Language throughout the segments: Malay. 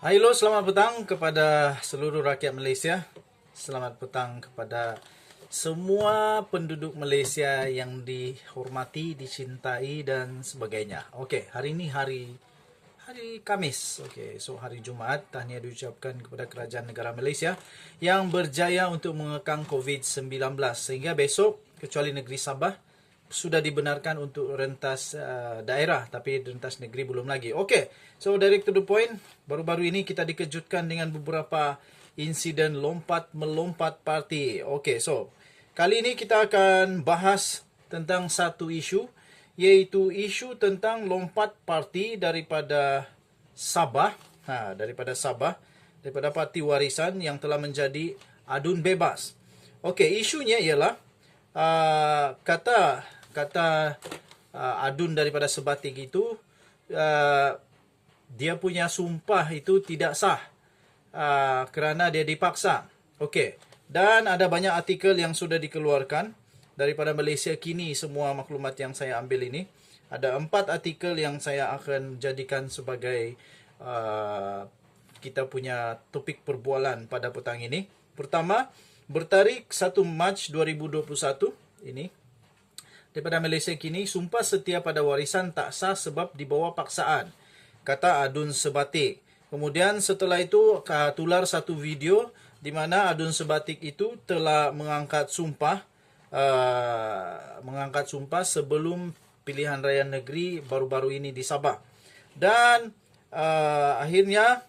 Halo, selamat petang kepada seluruh rakyat Malaysia. Selamat petang kepada semua penduduk Malaysia yang dihormati, dicintai dan sebagainya. Okey, hari ini hari Khamis. Okey, so hari Jumaat, tahniah diucapkan kepada kerajaan negara Malaysia yang berjaya untuk mengekang COVID-19 sehingga besok kecuali negeri Sabah sudah dibenarkan untuk rentas daerah, tapi rentas negeri belum lagi. Okey, so direct to the point. Baru-baru ini kita dikejutkan dengan beberapa insiden lompat-melompat parti. Okey, so kali ini kita akan bahas tentang satu isu, iaitu isu tentang lompat parti daripada Sabah, daripada parti warisan yang telah menjadi adun bebas. Okey, isunya ialah kata adun daripada Sebatik itu dia punya sumpah itu tidak sah kerana dia dipaksa. Okey, dan ada banyak artikel yang sudah dikeluarkan daripada Malaysia Kini. Semua maklumat yang saya ambil ini, ada 4 artikel yang saya akan jadikan sebagai kita punya topik perbualan pada petang ini. Pertama, bertarikh 1 Mac 2021 ini, daripada Malaysia Kini, sumpah setia pada warisan tak sah sebab dibawa paksaan, kata adun Sebatik. Kemudian setelah itu tular satu video di mana adun Sebatik itu telah mengangkat sumpah sebelum pilihan raya negeri baru-baru ini di Sabah. Dan akhirnya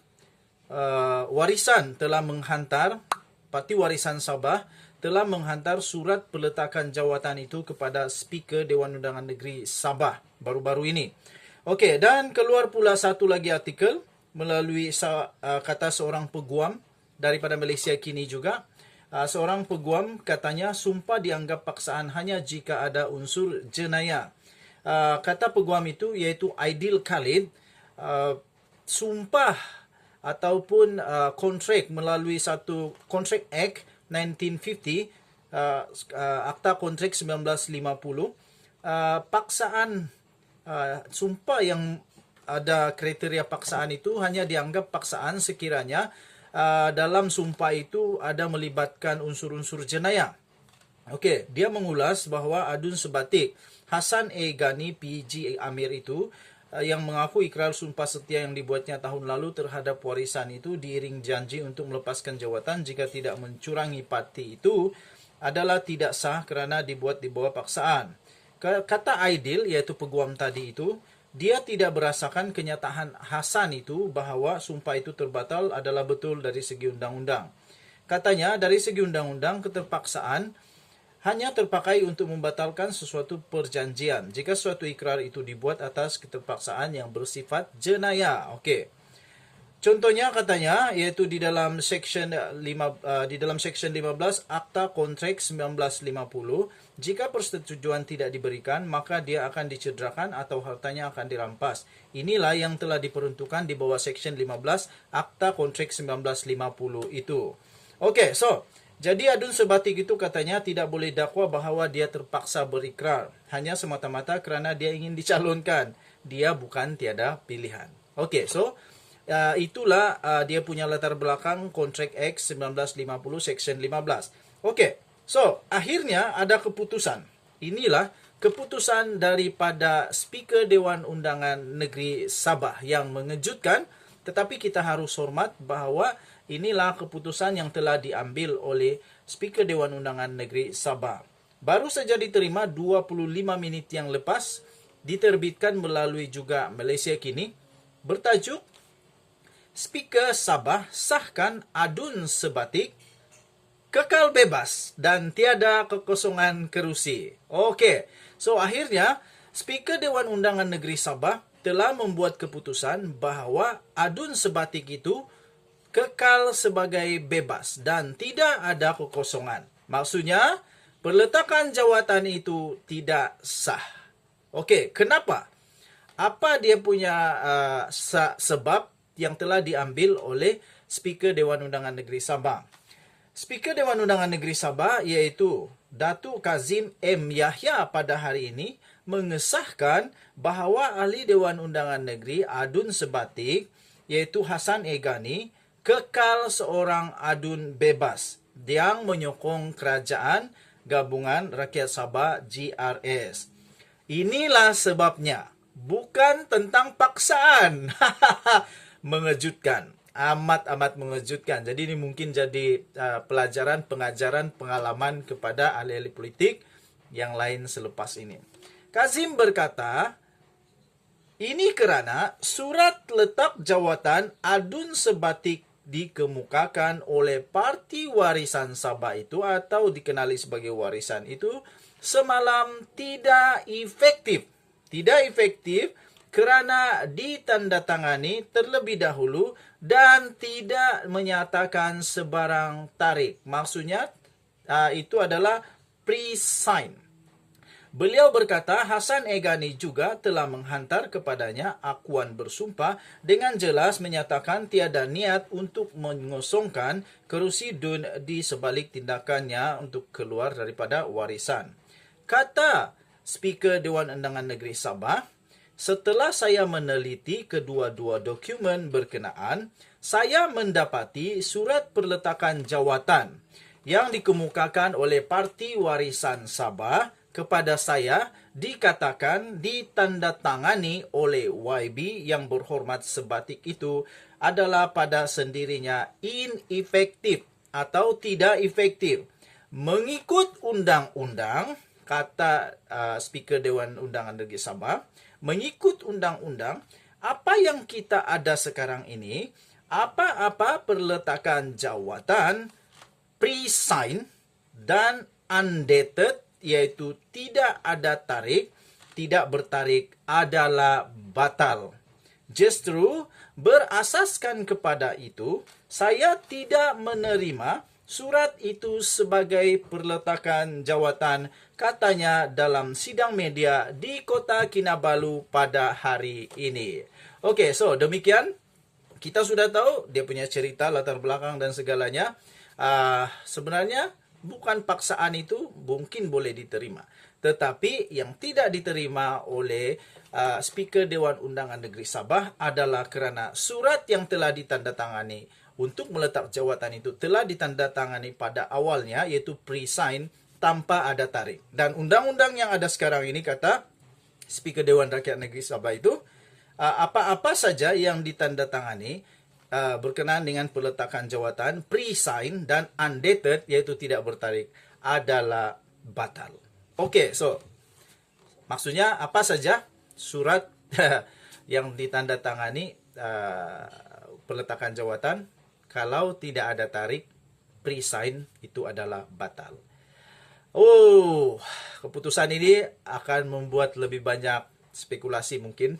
warisan telah menghantar, Parti Warisan Sabah telah menghantar surat peletakan jawatan itu kepada Speaker Dewan Undangan Negeri Sabah baru-baru ini. Okey, dan keluar pula satu lagi artikel melalui kata seorang peguam daripada Malaysia Kini juga. Seorang peguam katanya sumpah dianggap paksaan hanya jika ada unsur jenayah. Kata peguam itu iaitu Aidil Khalid, sumpah ataupun kontrak melalui satu Contract Act 1950, Akta Kontrak 1950, paksaan, sumpah yang ada kriteria paksaan itu hanya dianggap paksaan sekiranya dalam sumpah itu ada melibatkan unsur-unsur jenayah. Okey, dia mengulas bahawa adun Sebatik Hassan A. Ghani PG Amir itu yang mengaku ikrar sumpah setia yang dibuatnya tahun lalu terhadap warisan itu diiring janji untuk melepaskan jawatan jika tidak mencurangi parti itu adalah tidak sah kerana dibuat di bawah paksaan. Kata Aidil, iaitu peguam tadi itu, dia tidak berasakan kenyataan Hassan itu bahawa sumpah itu terbatal adalah betul dari segi undang-undang. Katanya dari segi undang-undang keterpaksaan hanya terpakai untuk membatalkan sesuatu perjanjian jika suatu ikrar itu dibuat atas keterpaksaan yang bersifat jenayah. Okey. Contohnya katanya iaitu di dalam section 15 Akta Kontrak 1950, jika persetujuan tidak diberikan maka dia akan dicederakan atau hartanya akan dirampas. Inilah yang telah diperuntukkan di bawah section 15 Akta Kontrak 1950 itu. Okey, so jadi adun Sebatik itu katanya tidak boleh dakwa bahawa dia terpaksa berikrar hanya semata-mata kerana dia ingin dicalonkan. Dia bukan tiada pilihan. Okey, so itulah dia punya latar belakang Contract Act 1950 Section 15. Okey, so akhirnya ada keputusan. Inilah keputusan daripada Speaker Dewan Undangan Negeri Sabah yang mengejutkan, tetapi kita harus hormat bahawa inilah keputusan yang telah diambil oleh Speaker Dewan Undangan Negeri Sabah. Baru saja diterima 25 minit yang lepas, diterbitkan melalui juga Malaysia Kini, bertajuk Speaker Sabah sahkan adun Sebatik kekal bebas dan tiada kekosongan kerusi. Okey, so akhirnya Speaker Dewan Undangan Negeri Sabah telah membuat keputusan bahawa adun Sebatik itu kekal sebagai bebas dan tidak ada kekosongan. Maksudnya, peletakan jawatan itu tidak sah. Okey, kenapa? Apa dia punya sebab yang telah diambil oleh Speaker Dewan Undangan Negeri Sabah? Speaker Dewan Undangan Negeri Sabah iaitu Datuk Kazim M. Yahya pada hari ini mengesahkan bahawa Ahli Dewan Undangan Negeri Adun Sebatik yaitu Hasan Egani, kekal seorang adun bebas yang menyokong kerajaan Gabungan Rakyat Sabah GRS. Inilah sebabnya, bukan tentang paksaan. Mengejutkan, amat-amat mengejutkan. Jadi ini mungkin jadi pelajaran, pengajaran, pengalaman kepada ahli-ahli politik yang lain selepas ini. Kazim berkata, ini kerana surat letak jawatan adun sebatik dikemukakan oleh Parti Warisan Sabah itu atau dikenali sebagai warisan itu semalam tidak efektif. Tidak efektif kerana ditandatangani terlebih dahulu dan tidak menyatakan sebarang tarikh. Maksudnya itu adalah pre-sign. Beliau berkata Hasan Egani juga telah menghantar kepadanya akuan bersumpah dengan jelas menyatakan tiada niat untuk mengosongkan kerusi DUN di sebalik tindakannya untuk keluar daripada warisan. Kata Speaker Dewan Undangan Negeri Sabah, setelah saya meneliti kedua-dua dokumen berkenaan, saya mendapati surat perletakan jawatan yang dikemukakan oleh Parti Warisan Sabah kepada saya dikatakan ditandatangani oleh YB yang berhormat sebatik itu adalah pada sendirinya inefektif atau tidak efektif. Mengikut undang-undang, kata Speaker Dewan Undangan Negeri Sabah, mengikut undang-undang, apa yang kita ada sekarang ini, apa-apa perletakan jawatan, pre-sign dan undated, iaitu tidak ada tarikh, tidak bertarikh adalah batal. Justru berasaskan kepada itu, saya tidak menerima surat itu sebagai perletakan jawatan, katanya dalam sidang media di Kota Kinabalu pada hari ini. Okey, so demikian. Kita sudah tahu dia punya cerita, latar belakang dan segalanya. Sebenarnya bukan paksaan itu mungkin boleh diterima. Tetapi yang tidak diterima oleh Speaker Dewan Undangan Negeri Sabah adalah kerana surat yang telah ditandatangani untuk meletak jawatan itu telah ditandatangani pada awalnya, iaitu pre-sign tanpa ada tarikh. Dan undang-undang yang ada sekarang ini, kata Speaker Dewan Rakyat Negeri Sabah itu, apa-apa saja yang ditandatangani berkenaan dengan peletakan jawatan pre-sign dan undated, iaitu tidak bertarikh, adalah batal. Okey, so maksudnya apa saja surat yang ditandatangani peletakan jawatan kalau tidak ada tarikh pre-sign itu adalah batal. Oh, keputusan ini akan membuat lebih banyak spekulasi mungkin.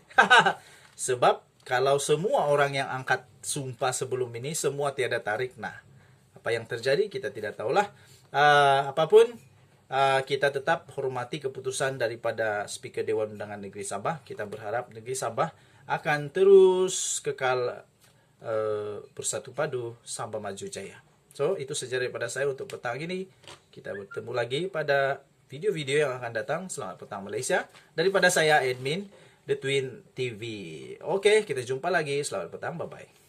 Sebab kalau semua orang yang angkat sumpah sebelum ini semua tiada tarikh, nah apa yang terjadi kita tidak tahulah. Apapun, kita tetap hormati keputusan daripada Speaker Dewan Undangan Negeri Sabah. Kita berharap Negeri Sabah akan terus kekal bersatu padu, Sabah maju jaya. So, itu saja daripada saya untuk petang ini. Kita bertemu lagi pada video-video yang akan datang. Selamat petang Malaysia. Daripada saya, admin The Twin TV. Okey, kita jumpa lagi. Selamat petang. Bye-bye.